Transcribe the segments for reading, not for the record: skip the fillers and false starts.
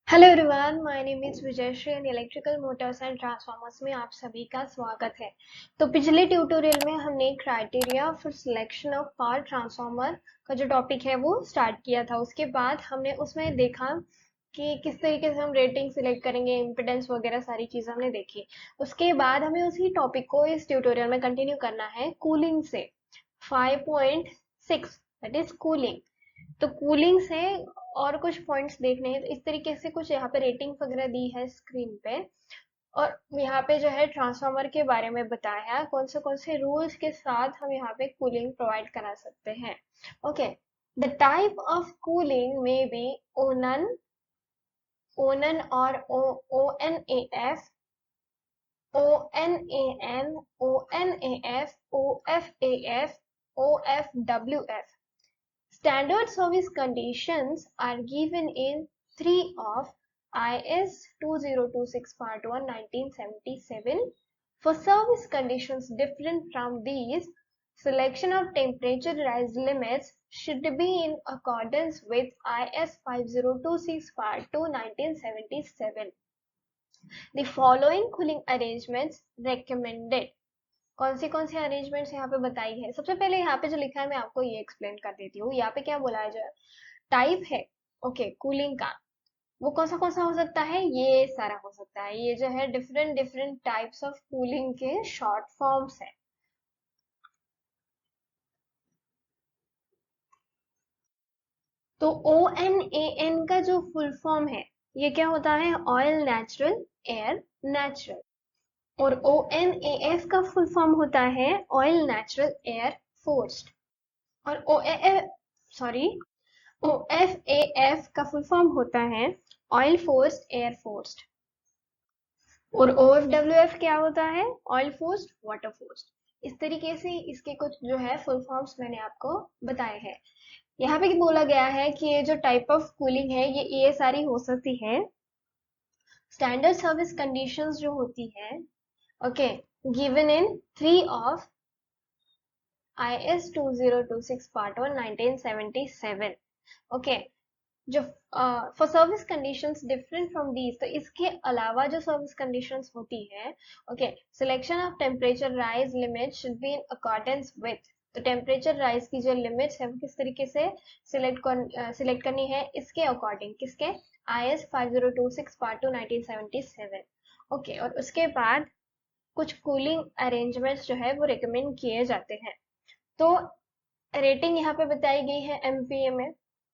Hello everyone, my name is Vijayshree and electrical motors and transformers में आप सभी का स्वागत है। तो पिछले ट्यूटोरियल में हमने criteria for selection of power transformer का जो टॉपिक है वो स्टार्ट किया था। उसके बाद हमने उसमें देखा कि किस तरीके से हम रेटिंग सिलेक्ट करेंगे, इम्पिडेंस वगैरह सारी चीज़ हमने देखी। उसके बाद हमें उसी टॉपिक को इस ट्यूटोरियल में कंटिन्यू करना है कूलिंग से। 5.6 दैट इज कूलिंग। तो कूलिंग से और कुछ पॉइंट्स देखने हैं। तो इस तरीके से कुछ यहाँ पे रेटिंग वगैरह दी है स्क्रीन पे, और यहाँ पे जो है ट्रांसफार्मर के बारे में बताया है कौन से रूल्स के साथ हम यहाँ पे कूलिंग प्रोवाइड करा सकते हैं। Okay, the type of cooling में बी ओनन, ओनन और ONAF, ONAN, ONAF, OFAF, OFWF. Standard service conditions are given in 3 of IS 2026 Part 1 1977. For service conditions different from these, selection of temperature rise limits should be in accordance with IS 5026 Part 2 1977. The following cooling arrangements recommended. कौन सी arrangements यहाँ पे बताई है। सबसे पहले यहाँ पे जो लिखा है मैं आपको ये एक्सप्लेन कर देती हूँ। यहाँ पे क्या बोला है, जो टाइप है ओके कूलिंग का, वो कौन सा हो सकता है, ये सारा हो सकता है। ये जो है different different types of cooling के शॉर्ट फॉर्म्स है। तो ONAN का जो फुल फॉर्म है ये क्या होता है, ऑयल नेचुरल एयर नेचुरल। और ONAF का फुल फॉर्म होता है ऑयल नेचुरल एयर फोर्स्ड। और OFAF का फुल फॉर्म होता है ऑयल फोर्स्ड एयर फोर्स्ड। और OFWF क्या होता है, ऑयल फोर्स्ड वाटर फोर्स्ड। इस तरीके से इसके कुछ जो है फुल फॉर्म्स मैंने आपको बताए हैं। यहाँ पे बोला गया है कि ये जो टाइप ऑफ कूलिंग है ये सारी हो सकती है। स्टैंडर्ड सर्विस कंडीशंस जो होती है okay, given in 3 of IS 2026 Part 1 1977। Okay, जो for service conditions different from these, तो इसके अलावा जो सर्विस कंडीशंस होती है okay, selection of temperature rise limit should be in accordance with. तो टेम्परेचर राइज की जो लिमिट्स है वो किस तरीके से सिलेक्ट करनी है, इसके अकॉर्डिंग, किसके, IS 5026 Part 2 1977। ओके, और उसके बाद कुछ कूलिंग अरेंजमेंट्स जो है वो रिकमेंड किए जाते हैं। तो रेटिंग यहाँ पे बताई गई है MPa में,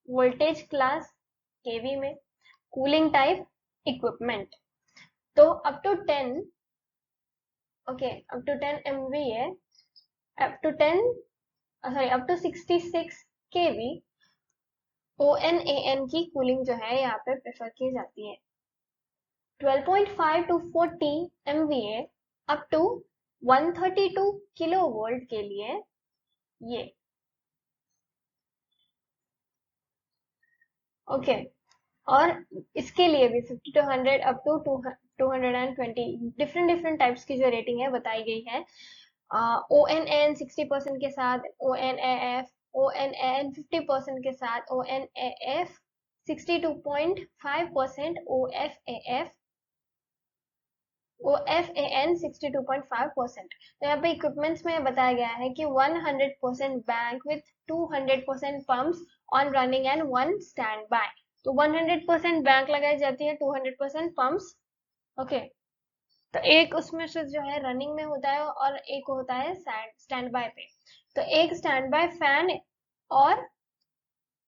वोल्टेज क्लास केवी में, कूलिंग टाइप इक्विपमेंट। तो up to 10 okay, up to 10 MVA, up to 10 sorry up to 66 kV ONAN की कूलिंग जो है यहाँ पे प्रेफर की जाती है। 12.5 to 40 MVA up to 132 kilovolt के लिए ये ओके। और इसके लिए भी 50 to 100 up to 220 different different types की जो रेटिंग है बताई गई है। ONAN 60% के साथ, ONAN 50% के साथ, ONAF 62.5%, OFAN 62.5%। तो यहाँ पे इक्विपमेंट्स में बताया गया है कि 100% bank with 200% pumps on running and 1 stand by. तो 100% बैंक लगाई जाती है, 200% पंप्स ओके। तो एक उसमें से जो है रनिंग में होता है और एक होता है स्टैंड बाय पे। तो एक स्टैंड बाय फैन और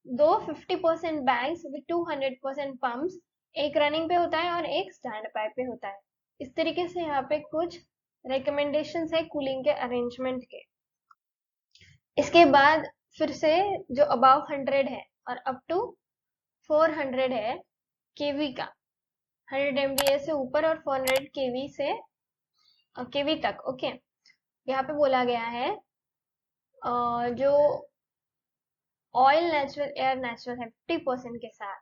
दो 50% बैंक्स विद 200% पंप्स, एक रनिंग पे होता है और एक स्टैंड बाय पे होता है। इस तरीके से यहाँ पे कुछ रिकमेंडेशंस है कूलिंग के अरेंजमेंट के। इसके बाद फिर से जो अबाव 100 है और अप टू 400 है केवी का, 100 MVA से ऊपर और 400 केवी से केवी तक ओके। यहाँ पे बोला गया है जो ऑयल नेचुरल एयर नेचुरल है 50% के साथ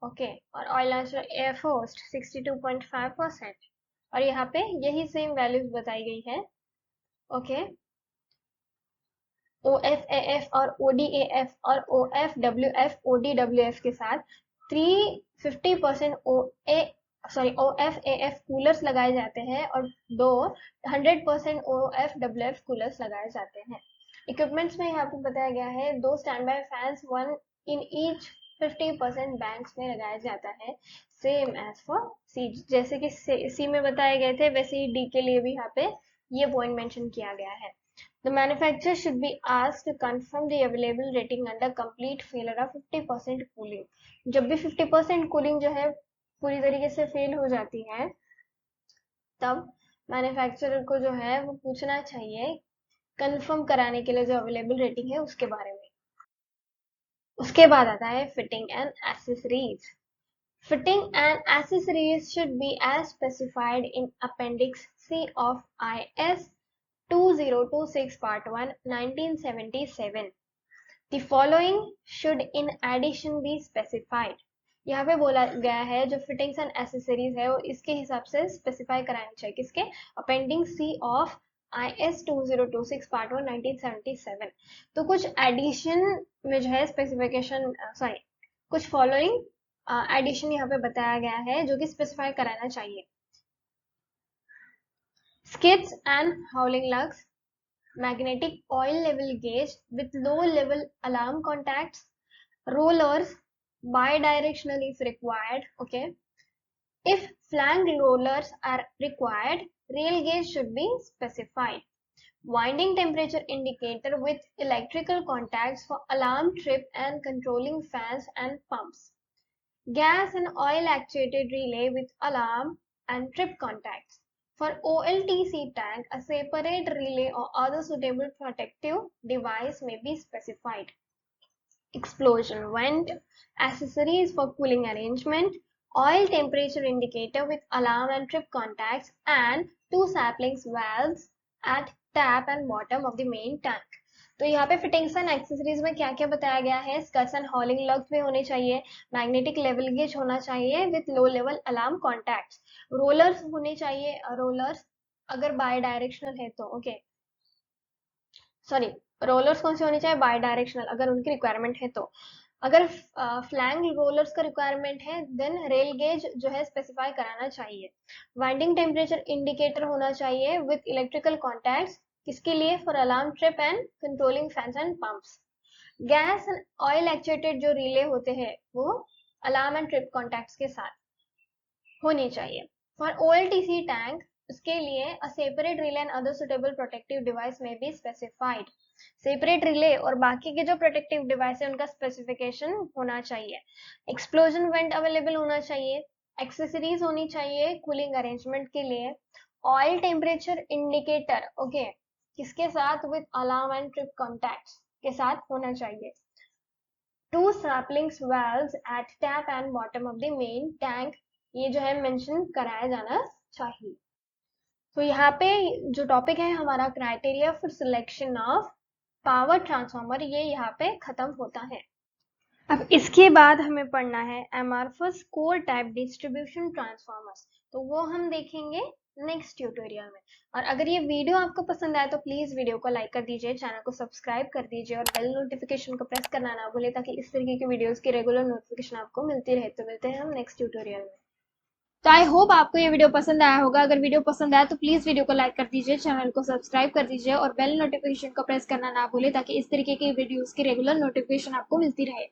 ओके, और ऑयल नेचुरल एयर फोर्स्ड 62.5%। और यहाँ पे यही सेम वैल्यूज बताई गई है ओके। OFAF और ODAF और OFWF ODWF के साथ 50% OFAF कूलर्स लगाए जाते हैं और 100% OFWF कूलर्स लगाए जाते हैं। इक्विपमेंट्स में यहाँ पे बताया गया है 2 stand by fans 1 in each 50% banks में लगाया जाता है, सेम एज फॉर सी। जैसे कि सी में बताए गए थे वैसे ही डी के लिए भी यहाँ पे ये पॉइंट मेंशन किया गया है। The manufacturer should be asked to confirm the available rating under complete failure of 50% cooling. जब भी 50% कूलिंग जो है पूरी तरीके से फेल हो जाती है तब मैन्युफैक्चरर को जो है वो पूछना चाहिए कंफर्म कराने के लिए जो अवेलेबल रेटिंग है उसके बारे में। उसके बाद आता है fitting and accessories. Fitting and accessories should be as specified in Appendix C of IS 2026 Part 1 1977. The following should in addition be specified. यहाँ पे बोला गया है जो फिटिंग्स एंड एसेसरीज है वो इसके हिसाब से स्पेसिफाई करानी चाहिए, किसके? Appendix C of IS 2026 part 1 1977। तो कुछ एडिशन में जो है स्पेसिफिकेशन कुछ फॉलोइंग एडिशन यहाँ पे बताया गया है जो कि स्पेसिफाई कराना चाहिए। skids and howling lugs, magnetic oil level gauge with low level alarm contacts, rollers bidirectional if required. Okay, if flank rollers are required, rail gauge should be specified. Winding temperature indicator with electrical contacts for alarm trip and controlling fans and pumps. Gas and oil actuated relay with alarm and trip contacts. For OLTC tank, a separate relay or other suitable protective device may be specified. Explosion vent, accessories for cooling arrangement, oil temperature indicator with alarm and trip contacts, and 2 saplings valves at tap and bottom of the main tank. तो यहाँ पे fittings and accessories में क्या क्या बताया गया है? स्कड्स and हॉलिंग लग्स भी होने चाहिए, मैग्नेटिक लेवल गेज होना चाहिए with low level alarm contacts, rollers होने चाहिए, रोलर्स अगर बाय डायरेक्शनल है तो ओके सॉरी रोलर्स कौन से होने चाहिए? बाय डायरेक्शनल अगर उनकी रिक्वायरमेंट है तो। अगर फ्लैंग रोलर्स का रिक्वायरमेंट है देन रेल गेज जो है स्पेसिफाई कराना चाहिए। वाइंडिंग टेम्परेचर इंडिकेटर होना चाहिए विथ इलेक्ट्रिकल कॉन्टैक्ट्स, किसके लिए? For alarm trip and controlling fans and pumps. Gas and oil actuated जो रिले होते हैं वो अलार्म एंड ट्रिप कॉन्टैक्ट्स के साथ होनी चाहिए। फॉर OLTC टैंक उसके लिए a separate relay and other suitable protective device में बी स्पेसिफाइड। सेपरेट रिले और बाकी के जो प्रोटेक्टिव डिवाइस है उनका स्पेसिफिकेशन होना चाहिए। एक्सप्लोजन वेंट अवेलेबल होना चाहिए, एक्सेसरीज होनी चाहिए कूलिंग अरेंजमेंट के लिए, ऑयल टेम्परेचर इंडिकेटर ओके किसके साथ? With alarm and trip contacts के साथ होना चाहिए। 2 saplings valves at tap and bottom of the main tank, ये जो है मेंशन कराया जाना चाहिए। तो यहाँ पे जो टॉपिक है हमारा criteria for selection of power transformer ये यहाँ पे खत्म होता है। अब इसके बाद हमें पढ़ना है amorphous core type distribution transformers, तो वो हम देखेंगे नेक्स्ट ट्यूटोरियल में। और अगर ये वीडियो आपको पसंद आए तो प्लीज वीडियो को लाइक कर दीजिए, चैनल को सब्सक्राइब कर दीजिए और बेल नोटिफिकेशन को प्रेस करना ना भूले ताकि इस तरीके की वीडियोस की रेगुलर नोटिफिकेशन आपको मिलती रहे। तो मिलते हैं हम नेक्स्ट ट्यूटोरियल में। तो आई होप आपको ये वीडियो पसंद आया होगा। अगर वीडियो पसंद आया तो प्लीज वीडियो को लाइक कर दीजिए, चैनल को सब्सक्राइब कर दीजिए और बेल नोटिफिकेशन को प्रेस करना ना भूले ताकि इस तरीके की वीडियोस की रेगुलर नोटिफिकेशन आपको मिलती रहे।